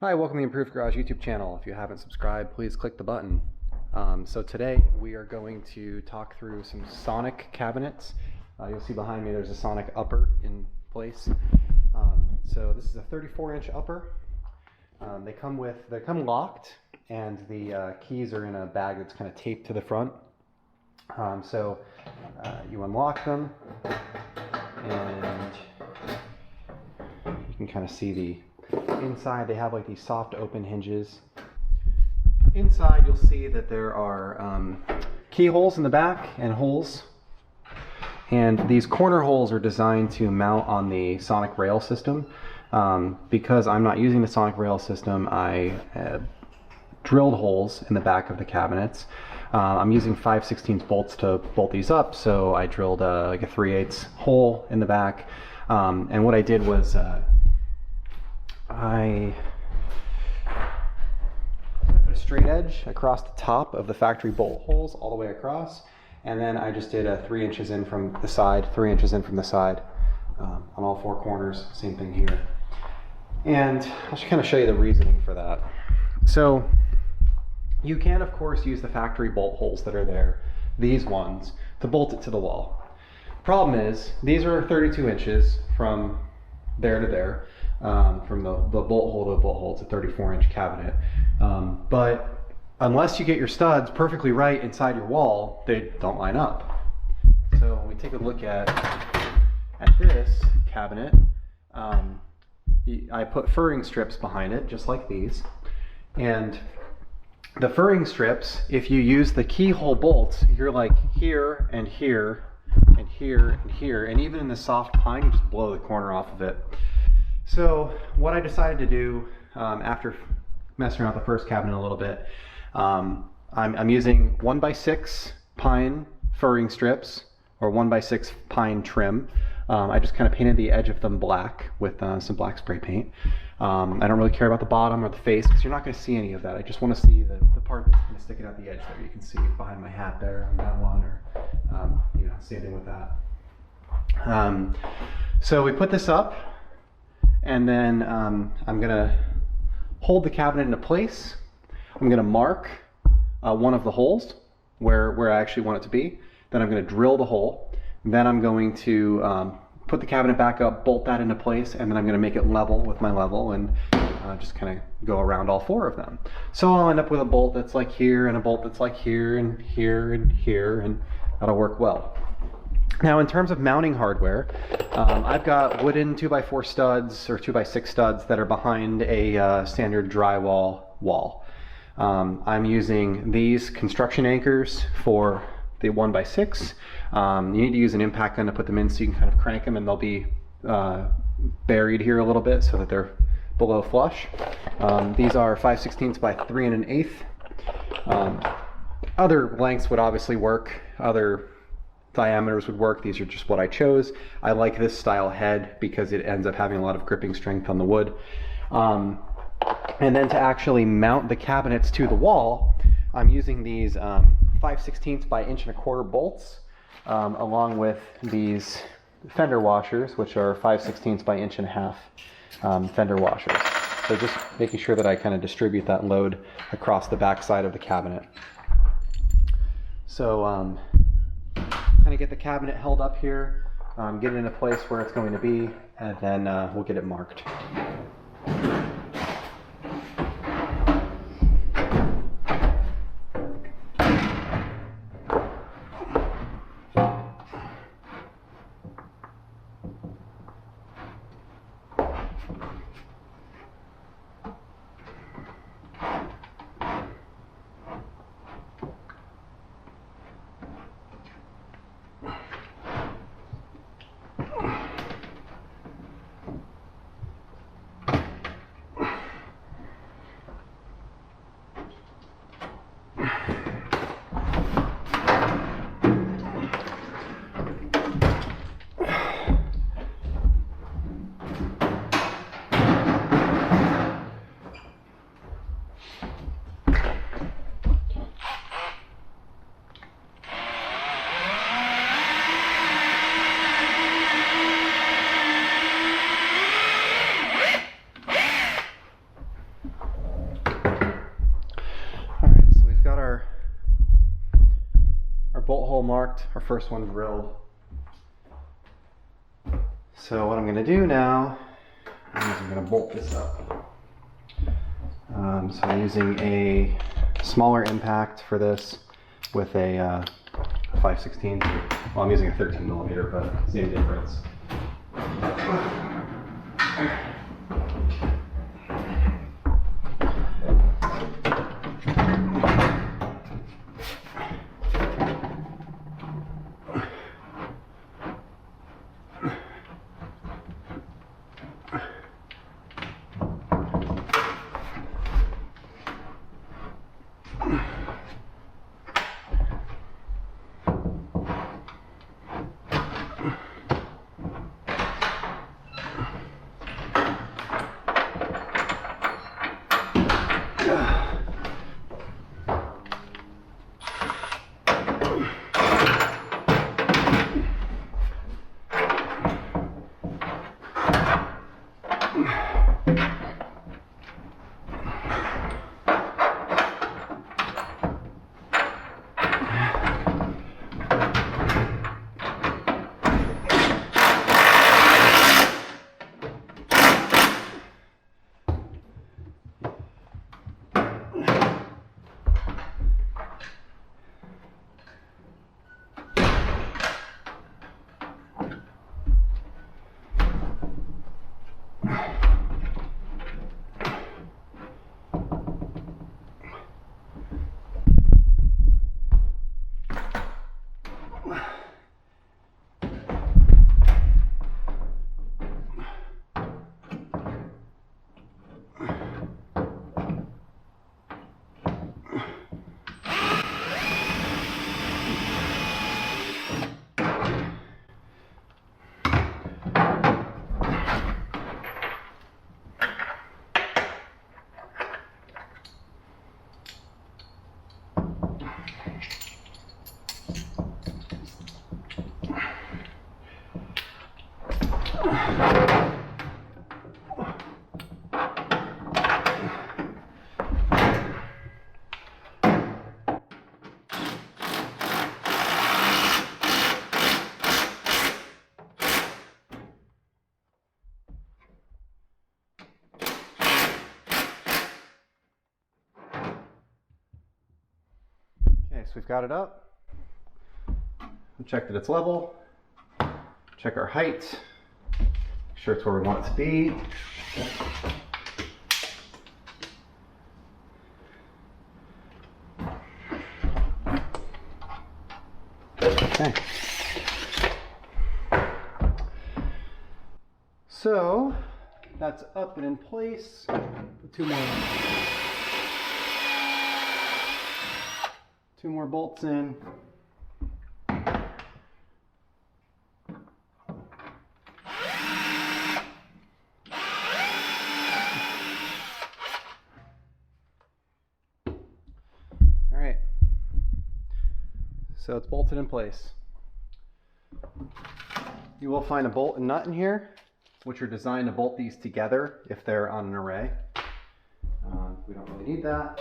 Hi, welcome to the Improved Garage YouTube channel. If you haven't subscribed, please click the button. So today we are going to talk through some Sonic cabinets. You'll see behind me there's a Sonic upper in place. So this is a 34-inch upper. They come locked, and the keys are in a bag that's kind of taped to the front. You unlock them, and you can kind of see the inside. They have like these soft open hinges. Inside you'll see that there are keyholes in the back and holes, and these corner holes are designed to mount on the Sonic rail system. Because I'm not using the Sonic rail system, I drilled holes in the back of the cabinets. I'm using 5/16 bolts to bolt these up, so I drilled like a 3/8 hole in the back, and what I did was I put a straight edge across the top of the factory bolt holes all the way across, and then I just did 3 inches in from the side, 3 inches in from the side on all four corners. Same thing here. And I'll just kind of show you the reasoning for that. So you can, of course, use the factory bolt holes that are there, these ones, to bolt it to the wall. Problem is, these are 32 inches from there to there. From the bolt hole to the bolt hole. It's a 34-inch cabinet. But unless you get your studs perfectly right inside your wall, they don't line up. So when we take a look at this cabinet, I put furring strips behind it, just like these. And the furring strips, if you use the keyhole bolts, you're like here and here and here and here, and even in the soft pine, you just blow the corner off of it. So what I decided to do after messing around with the first cabinet a little bit, I'm using 1x6 pine furring strips, or 1x6 pine trim. I just kind of painted the edge of them black with some black spray paint. I don't really care about the bottom or the face, because you're not going to see any of that. I just want to see the part that's going to stick out the edge there. You can see behind my hat there on that one, or same thing with that. So we put this up, and then I'm going to hold the cabinet into place. I'm going to mark one of the holes where I actually want it to be. Then I'm going to drill the hole. Then I'm going to put the cabinet back up, bolt that into place, and then I'm going to make it level with my level, and just kind of go around all four of them. So I'll end up with a bolt that's like here, and a bolt that's like here, and here, and here, and that'll work well. Now, in terms of mounting hardware, I've got wooden 2x4 studs or 2x6 studs that are behind a standard drywall wall. I'm using these construction anchors for the 1x6. You need to use an impact gun to put them in, so you can kind of crank them, and they'll be buried here a little bit so that they're below flush. These are 5/16 by 3 1/8. Other lengths would obviously work. Other diameters would work. These are just what I chose. I like this style head because it ends up having a lot of gripping strength on the wood. And then to actually mount the cabinets to the wall, I'm using these 5/16 by 1 1/4 bolts, along with these fender washers, which are 5/16 by 1 1/2 fender washers. So just making sure that I kind of distribute that load across the back side of the cabinet. So kind of get the cabinet held up here, get it in a place where it's going to be, and then we'll get it marked. marked, our first one drilled. So what I'm going to do now is I'm going to bolt this up. So I'm using a smaller impact for this with a 5/16. Well, I'm using a 13mm, but same difference. Okay, so we've got it up. We'll check that it's level. Check our height. Make sure it's where we want it to be. Okay. So that's up and in place. Put two more bolts in. All right. So it's bolted in place. You will find a bolt and nut in here, which are designed to bolt these together if they're on an array. We don't really need that.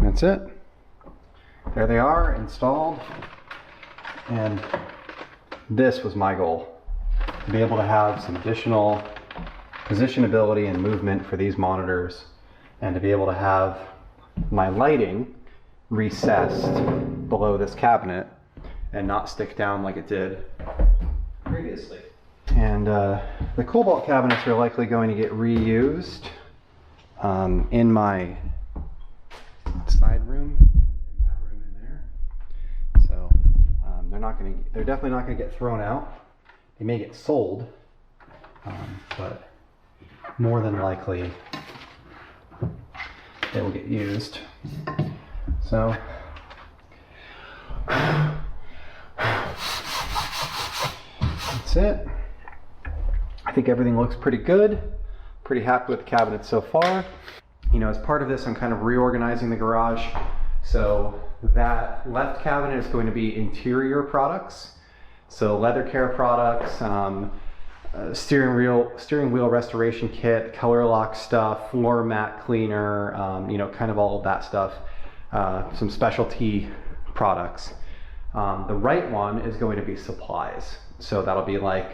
That's it. There they are, installed. And this was my goal, to be able to have some additional positionability and movement for these monitors, and to be able to have my lighting recessed below this cabinet and not stick down like it did previously. And the cobalt cabinets are likely going to get reused in my side room, in that room in there. So they're definitely not going to get thrown out. They may get sold, but more than likely they will get used. So that's it. I think everything looks pretty good. Pretty happy with the cabinets so far. You know, as part of this, I'm kind of reorganizing the garage. So that left cabinet is going to be interior products. So leather care products, steering wheel restoration kit, color lock stuff, floor mat cleaner, you know, kind of all of that stuff. Some specialty products. The right one is going to be supplies. So that'll be like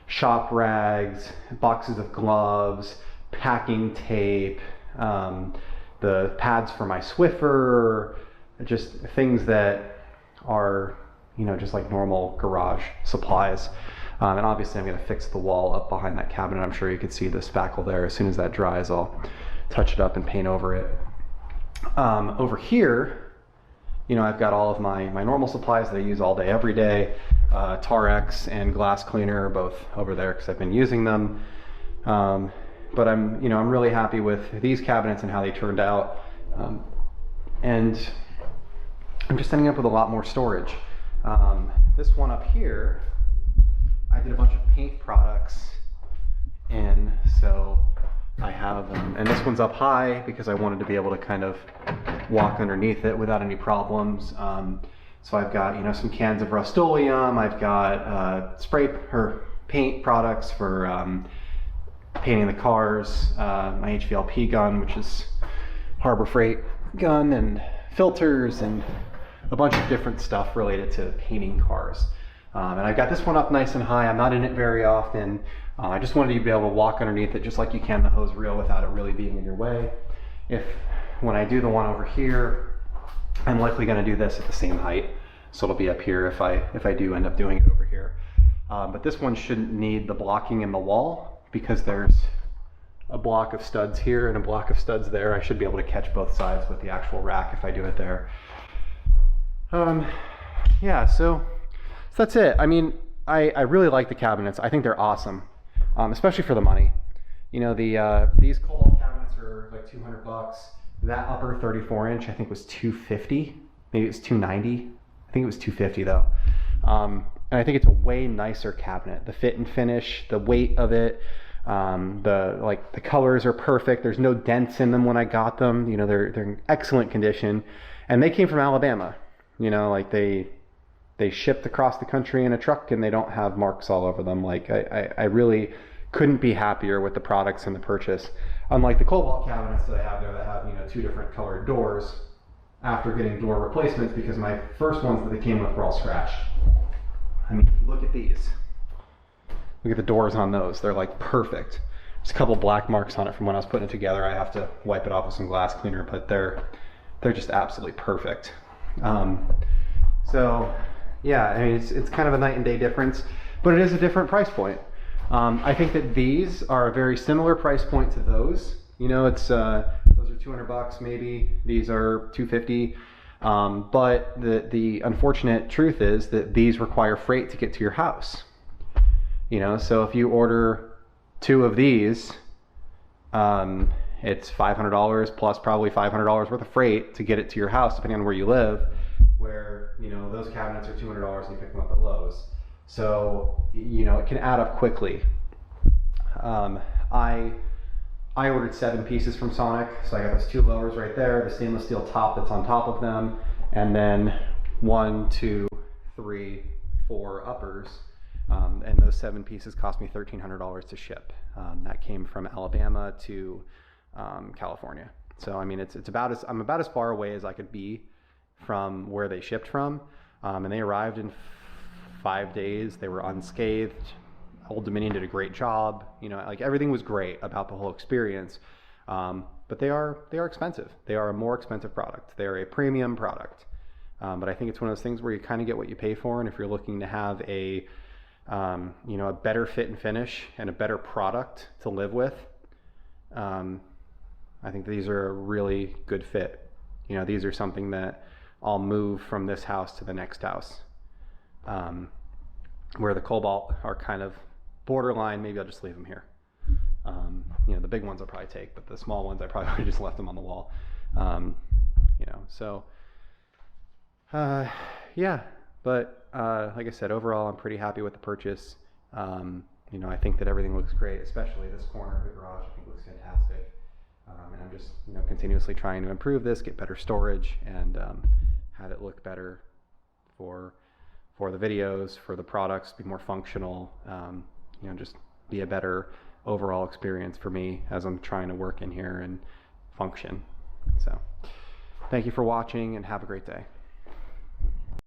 shop rags, boxes of gloves, packing tape, the pads for my Swiffer, just things that are, you know, just like normal garage supplies. And obviously I'm going to fix the wall up behind that cabinet. I'm sure you can see the spackle there. As soon as that dries, I'll touch it up and paint over it. Over here, you know, I've got all of my normal supplies that I use all day, every day. Tarex and glass cleaner are both over there because I've been using them. But I'm really happy with these cabinets and how they turned out. And I'm just ending up with a lot more storage. This one up here, I did a bunch of paint products in, so I have, and this one's up high because I wanted to be able to kind of walk underneath it without any problems. So I've got, you know, some cans of Rust-Oleum. I've got spray or paint products for painting the cars, my HVLP gun, which is Harbor Freight gun, and filters, and a bunch of different stuff related to painting cars. And I've got this one up nice and high. I'm not in it very often. I just wanted you to be able to walk underneath it just like you can the hose reel without it really being in your way. When I do the one over here, I'm likely going to do this at the same height, so it'll be up here if I do end up doing it over here. But this one shouldn't need the blocking in the wall because there's a block of studs here and a block of studs there. I should be able to catch both sides with the actual rack if I do it there. Yeah, so that's it. I mean, I really like the cabinets. I think they're awesome, especially for the money. You know, these cobalt cabinets are like $200. That upper 34-inch I think was $250. Maybe it was $290. I think it was $250 though. And I think it's a way nicer cabinet. The fit and finish, the weight of it, the colors are perfect. There's no dents in them when I got them. You know, they're in excellent condition, and they came from Alabama. You know, like they shipped across the country in a truck and they don't have marks all over them. Like I really couldn't be happier with the products and the purchase. Unlike the cobalt cabinets that I have there that have, you know, 2 different colored doors after getting door replacements, because my first ones that they came with were all scratched. I mean, look at these. Look at the doors on those. They're like perfect. There's a couple black marks on it from when I was putting it together. I have to wipe it off with some glass cleaner, but they're just absolutely perfect. So yeah, I mean, it's kind of a night and day difference, but it is a different price point. I think that these are a very similar price point to those. You know, it's those are $200 maybe. These are $250. But the unfortunate truth is that these require freight to get to your house. You know, so if you order 2 of these, it's $500 plus probably $500 worth of freight to get it to your house, depending on where you live. Where, you know, those cabinets are $200 and you pick them up at Lowe's. So, you know, it can add up quickly. I ordered 7 pieces from Sonic, so I got those 2 lowers right there, the stainless steel top that's on top of them, and then 1, 2, 3, 4 uppers. And those 7 pieces cost me $1,300 to ship. That came from Alabama to California. So I mean, I'm about as far away as I could be from where they shipped from, and they arrived in 5 days. They were unscathed. Old Dominion did a great job. You know, like everything was great about the whole experience. But they are expensive. They are a more expensive product. They are a premium product. But I think it's one of those things where you kind of get what you pay for. And if you're looking to have a better fit and finish and a better product to live with, I think these are a really good fit. You know, these are something that I'll move from this house to the next house. Where the cobalt are kind of borderline, maybe I'll just leave them here. You know, the big ones I'll probably take, but the small ones I probably would have just left them on the wall. You know, so yeah, but like I said, overall I'm pretty happy with the purchase. You know, I think that everything looks great, especially this corner of the garage. I think looks fantastic. And I'm just, you know, continuously trying to improve this, get better storage, and have it look better for the videos, for the products, be more functional. You know, just be a better overall experience for me as I'm trying to work in here and function. So, thank you for watching, and have a great day.